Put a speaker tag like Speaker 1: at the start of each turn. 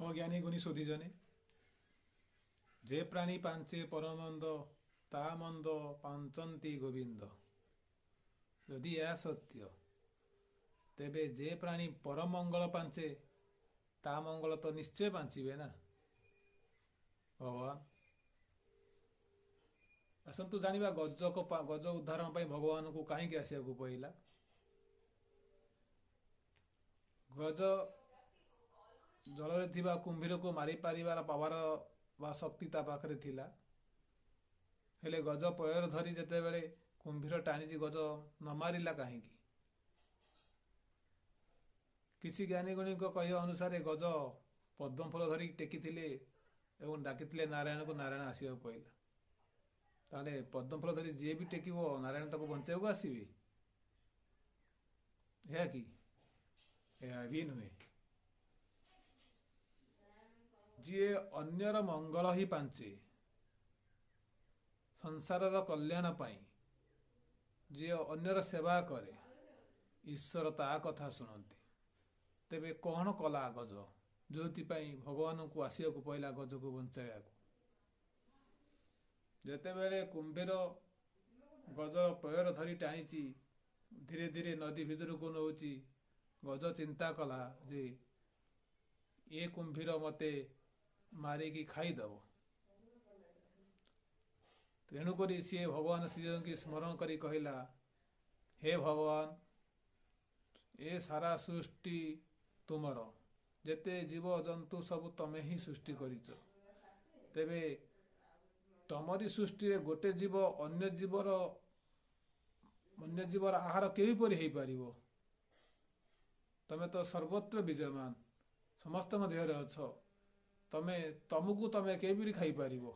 Speaker 1: अज्ञानी गुणी शोधिजने जे प्राणी पांचे परमंद ता मंद पांचंती गोविंद। यदि यह सत्य तेबे जे प्राणी परम मंगल पांचे ता मंगल तो निश्चय पांचिबे ना भगवान। आसतु जानिबा गज उद्धारण पाई भगवान को कहीं आसिया को पइला। गज जल थिबा कुंभीर को मारी पारिबार पावर वा शक्ति ता पाखरे थिला। हेले गज पयर धरी जेते बेले कुंभीर टाणी गज न मारिला कहीं। किसी ज्ञानी गुणी कह अनुसार गज पद्म फूल धरी टेकी एवं डाकी नारायण को नारायण आसिया पइला। ताले पद्म फूल धरी जी भी टेकिबो नारायण ताको बंचाइबो आसीबे है कि यह भी नुहे। जी अन्यर मंगल ही पांचे संसार कल्याण पाई जी अन्यर सेवा करे ईश्वर ता कथा शुणती। तेबे कौन कला गज जो भगवान को आसिया को पहला गज को बंचाया को। जेते बेले कुंभीर गजर पयर धरी टाणी धीरे धीरे नदी भितर को नौची गज चिंता कला जे ये कुंभीर मते मारिकी खाईदब। तेणुक सी भगवान श्रीजी की स्मरण करी कहला हे भगवान ए सारा सृष्टि तुमर जेते जीव जंतु सब तमे ही सृष्टि करिच। तेबे तमरी सृष्टि रे गोटे जीव अन्य जीवर आहार केहीपरि हो पारिबो। तमे तो सर्वत्र विजयमान समस्त देहरे अछ तमे तमको तमे केहीपरि खाई पारिबो।